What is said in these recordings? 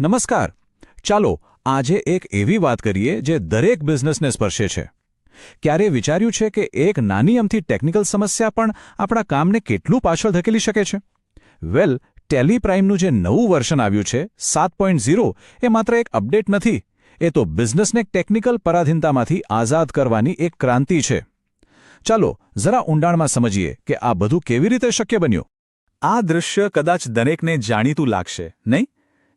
નમસ્કાર. ચાલો આજે એક એવી વાત કરીએ જે દરેક બિઝનેસને સ્પર્શે છે. ક્યારે વિચાર્યું છે કે એક નાની અમથી ટેકનિકલ સમસ્યા પણ આપણા કામને કેટલું પાછળ ધકેલી શકે છે? વેલ, ટેલી પ્રાઇમનું જે નવું વર્ઝન આવ્યું છે 7.0 એ માત્ર એક અપડેટ નથી, એ તો બિઝનેસને ટેકનિકલ પરાધીનતામાંથી આઝાદ કરવાની એક ક્રાંતિ છે. ચાલો જરા ઊંડાણમાં સમજીએ કે આ બધું કેવી રીતે શક્ય બન્યું. આ દૃશ્ય કદાચ દરેકને જાણીતું લાગશે, નહીં?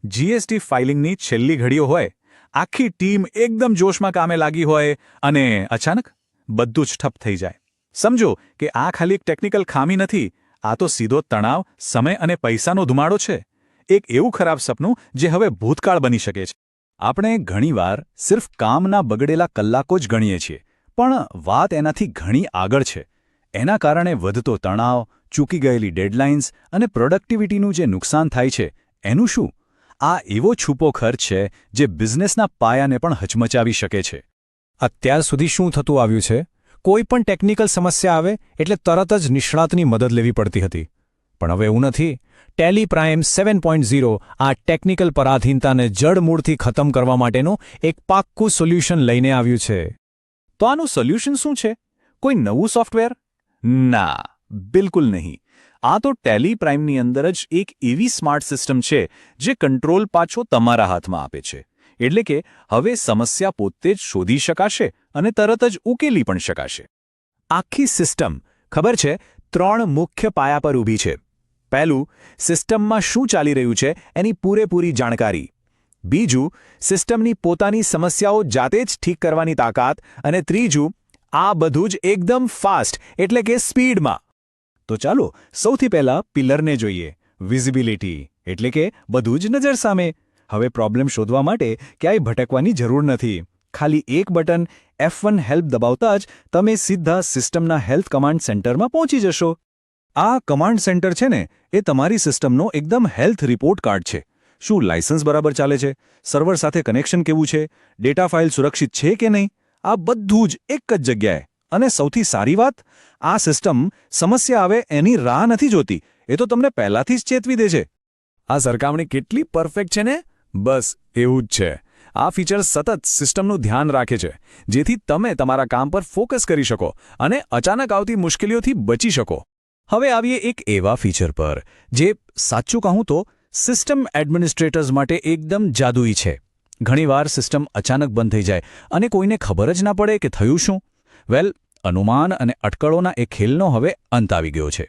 જીએસટી ફાઇલિંગની છેલ્લી ઘડીઓ હોય, આખી ટીમ એકદમ જોશમાં કામે લાગી હોય અને અચાનક બધું જ ઠપ થઈ જાય. સમજો કે આ ખાલી એક ટેકનિકલ ખામી નથી, આ તો સીધો તણાવ, સમય અને પૈસાનો ધુમાડો છે. એક એવું ખરાબ સપનું જે હવે ભૂતકાળ બની શકે છે. આપણે ઘણીવાર સિર્ફ કામના બગડેલા કલાકો જ ગણીએ છીએ, પણ વાત એનાથી ઘણી આગળ છે. એના કારણે વધતો તણાવ, ચૂકી ગયેલી ડેડલાઇન્સ અને પ્રોડક્ટિવિટીનું જે નુકસાન થાય છે, એનું શું? આ એવો છૂપો ખર્ચ છે જે બિઝનેસના પાયાને પણ હચમચાવી શકે છે. અત્યાર સુધી શું થતું આવ્યું છે? કોઈ પણ ટેકનિકલ સમસ્યા આવે એટલે તરત જ નિષ્ણાતની મદદ લેવી પડતી હતી. પણ હવે એવું નથી. ટેલી પ્રાઇમ 7.0 આ ટેકનિકલ પરાધીનતાને જડમૂળથી ખતમ કરવા માટેનું એક પાક્કું સોલ્યુશન લઈને આવ્યું છે. તો આનું સોલ્યુશન શું છે? કોઈ નવું સોફ્ટવેર? ના, બિલકુલ નહીં. આ તો ટેલી પ્રાઇમની અંદર જ એક એવી સ્માર્ટ સિસ્ટમ છે જે કંટ્રોલ પાછો તમારા હાથમાં આપે છે. એટલે કે હવે સમસ્યા પોતે જ શોધી શકાશે અને તરત જ ઉકેલી પણ શકાશે. આખી સિસ્ટમ, ખબર છે, 3 મુખ્ય પાયા પર ઊભી છે. પહેલું, સિસ્ટમમાં શું ચાલી રહ્યું છે એની પૂરેપૂરી જાણકારી. બીજું, સિસ્ટમની પોતાની સમસ્યાઓ જાતે જ ઠીક કરવાની તાકાત. અને ત્રીજું, આ બધું જ એકદમ ફાસ્ટ, એટલે કે સ્પીડમાં. તો ચાલો સૌથી પહેલા પિલરને જોઈએ, વિઝિબિલિટી, એટલે કે બધું જ નજર સામે. હવે પ્રોબ્લેમ શોધવા માટે ક્યાંય ભટકવાની જરૂર નથી. ખાલી એક બટન F1 હેલ્પ દબાવતા જ તમે સીધા સિસ્ટમના હેલ્થ કમાન્ડ સેન્ટરમાં પહોંચી જશો. આ કમાન્ડ સેન્ટર છે ને, એ તમારી સિસ્ટમનો એકદમ હેલ્થ રિપોર્ટ કાર્ડ છે. શું લાયસન્સ બરાબર ચાલે છે? સર્વર સાથે કનેક્શન કેવું છે? ડેટા ફાઇલ સુરક્ષિત છે કે નહીં? આ બધું જ એક જ જગ્યાએ. અને સૌથી સારી વાત, આ સિસ્ટમ સમસ્યા આવે એની રાહ નથી જોતી, એ તો તમને પહેલાથી જ ચેતવી દે છે. આ સરખામણી કેટલી પરફેક્ટ છે ને? બસ એવું જ છે. આ ફીચર સતત સિસ્ટમનું ધ્યાન રાખે છે, જેથી તમે તમારા કામ પર ફોકસ કરી શકો અને અચાનક આવતી મુશ્કેલીઓથી બચી શકો. હવે આવીએ એક એવા ફીચર પર જે, સાચું કહું તો, સિસ્ટમ એડમિનિસ્ટ્રેટર્સ માટે એકદમ જાદુઈ છે. ઘણીવાર સિસ્ટમ અચાનક બંધ થઈ જાય અને કોઈને ખબર જ ના પડે કે થયું શું. વેલ, અનુમાન અને અટકળોના એ ખેલનો હવે અંત આવી ગયો છે.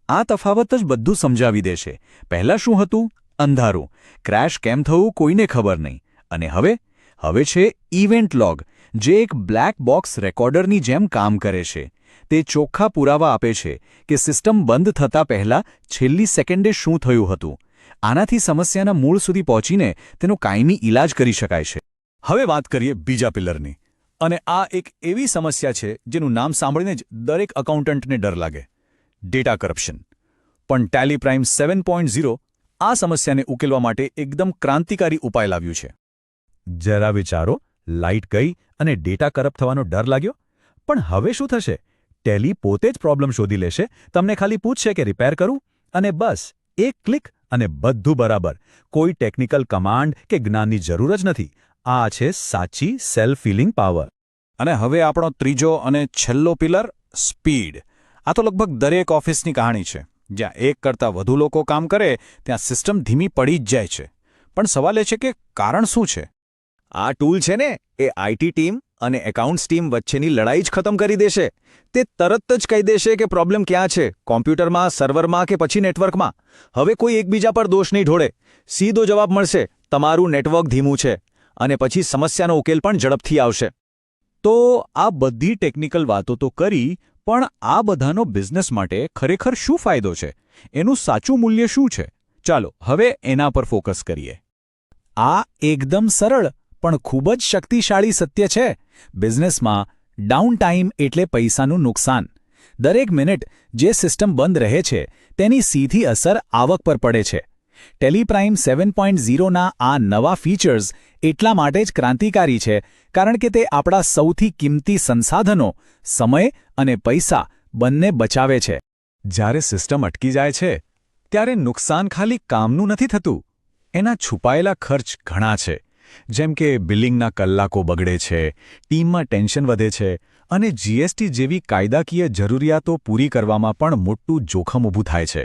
આ તફાવત જ બધું સમજાવી દેશે. પહેલાં શું હતું? અંધારું. ક્રેશ કેમ થયું કોઈને ખબર નહીં. અને હવે છે ઇવેન્ટ લોગ, જે એક બ્લેક બોક્સ રેકોર્ડરની જેમ કામ કરે છે. તે ચોખ્ખા પુરાવા આપે છે કે સિસ્ટમ બંધ થતાં પહેલાં છેલ્લી સેકન્ડે શું થયું હતું. આનાથી સમસ્યાના મૂળ સુધી પહોંચીને તેનો કાયમી ઇલાજ કરી શકાય છે. હવે વાત કરીએ બીજા પિલરની. અને આ એક એવી સમસ્યા છે જેનું નામ સાંભળીને જ દરેક એકાઉન્ટન્ટને ડર લાગે: ડેટા કરપ્શન. પણ ટેલી પ્રાઇમ 7.0 આ સમસ્યાને ઉકેલવા માટે એકદમ ક્રાંતિકારી ઉપાય લાવ્યું છે. જરા વિચારો, લાઇટ ગઈ અને ડેટા કરપ્ટ થવાનો ડર લાગ્યો. પણ હવે શું થશે? ટેલી પોતે જ પ્રોબ્લેમ શોધી લેશે, તમને ખાલી પૂછશે કે રિપેર કરું, અને બસ એક ક્લિક અને બધું બરાબર. કોઈ ટેકનિકલ કમાન્ડ કે જ્ઞાનની જરૂર જ નથી. આ છે સાચી સેલ્ફ હીલિંગ પાવર. અને હવે આપણો ત્રીજો અને છેલ્લો પિલર, સ્પીડ. આ તો લગભગ દરેક ઓફિસની કહાણી છે. જ્યાં એક કરતાં વધુ લોકો કામ કરે ત્યાં સિસ્ટમ ધીમી પડી જ જાય છે. પણ સવાલ એ છે કે કારણ શું છે? આ ટૂલ છે ને, એ આઈટી ટીમ અને એકાઉન્ટ્સ ટીમ વચ્ચેની લડાઈ જ ખતમ કરી દેશે. તે તરત જ કહી દેશે કે પ્રોબ્લેમ ક્યાં છે, કોમ્પ્યુટરમાં, સર્વરમાં કે પછી નેટવર્કમાં. હવે કોઈ એકબીજા પર દોષ નહીં ઢોળે. સીધો જવાબ મળશે: તમારું નેટવર્ક ધીમું છે. અને પછી સમસ્યાનો ઉકેલ પણ ઝડપથી આવશે. તો આ બધી ટેકનિકલ વાતો તો કરી, પણ આ બધાનો બિઝનેસ માટે ખરેખર શું ફાયદો છે? એનું સાચું મૂલ્ય શું છે? ચાલો હવે એના પર ફોકસ કરીએ. આ એકદમ સરળ પણ ખૂબ જ શક્તિશાળી સત્ય છે. બિઝનેસમાં ડાઉન ટાઈમ એટલે પૈસાનું નુકસાન. દરેક મિનિટ જે સિસ્ટમ બંધ રહે છે તેની સીધી અસર આવક પર પડે છે. ટેલી પ્રાઇમ 7.0ના આ નવા ફીચર્સ એટલા માટે જ ક્રાંતિકારી છે, કારણ કે તે આપણા સૌથી કિંમતી સંસાધનો, સમય અને પૈસા, બંને બચાવે છે. જ્યારે સિસ્ટમ અટકી જાય છે ત્યારે નુકસાન ખાલી કામનું નથી થતું, એના છુપાયેલા ખર્ચ ઘણા છે, જેમ કે બિલિંગના કલાકો બગડે છે, ટીમમાં ટેન્શન વધે છે અને જીએસટી જેવી કાયદાકીય જરૂરિયાતો પૂરી કરવામાં પણ મોટું જોખમ ઊભું થાય છે.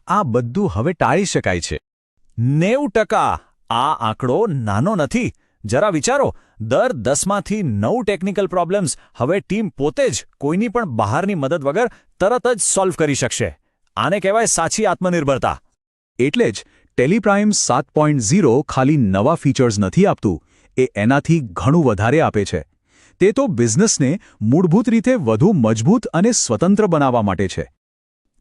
આ બધું હવે ટાળી શકાય છે. 90%! આ આંકડો નાનો નથી. જરા વિચારો, દર 10માંથી 9 ટેકનિકલ પ્રોબ્લેમ્સ હવે ટીમ પોતે જ કોઈની પણ બહારની મદદ વગર તરત જ સોલ્વ કરી શકશે. આને કહેવાય સાચી આત્મનિર્ભરતા. એટલે જ ટેલિપ્રાઇમ 7.0 ખાલી નવા ફીચર્સ નથી આપતું, એ એનાથી ઘણું વધારે આપે છે. તે તો બિઝનેસને મૂળભૂત રીતે વધુ મજબૂત અને સ્વતંત્ર બનાવવા માટે છે.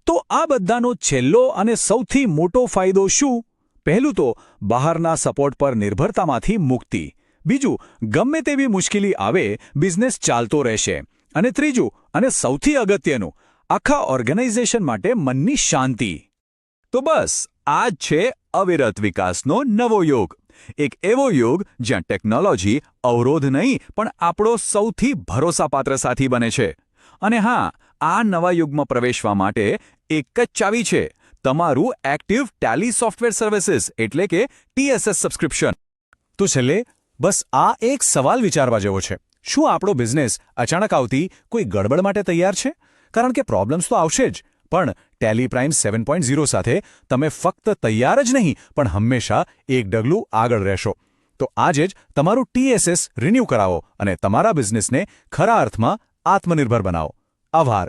તો આ બધાનો છેલ્લો અને સૌથી મોટો ફાયદો શું? પહેલું તો બહારના સપોર્ટ પર નિર્ભરતામાંથી મુક્તિ. બીજું, ગમે તેવી મુશ્કેલી આવે બિઝનેસ ચાલતો રહેશે. અને ત્રીજું અને સૌથી અગત્યનું, આખા ઓર્ગેનાઇઝેશન માટે મનની શાંતિ. તો બસ આ જ છે અવિરત વિકાસનો નવો યુગ. એક એવો યુગ જ્યાં ટેકનોલોજી અવરોધ નહીં પણ આપણો સૌથી ભરોસાપાત્ર સાથી બને છે. અને હા, આ નવા યુગમાં પ્રવેશવા માટે એક જ ચાવી છે, તમારું એક્ટિવ ટેલી સોફ્ટવેર સર્વિસીસ એટલે કે TSS સબસ્ક્રિપ્શન. તો છેલ્લે બસ આ એક સવાલ વિચારવા જેવો છે. શું આપણો બિઝનેસ અચાનક આવતી કોઈ ગડબડ માટે તૈયાર છે? કારણ કે પ્રોબ્લેમ્સ તો આવશે જ, પણ ટેલિપ્રાઇમ 7.0 સાથે તમે ફક્ત તૈયાર જ નહીં પણ હંમેશા એક ડગલું આગળ રહેશો. તો આજે જ તમારું TSS રિન્યૂ કરાવો અને તમારા બિઝનેસને ખરા અર્થમાં આત્મનિર્ભર બનાવો. આભાર.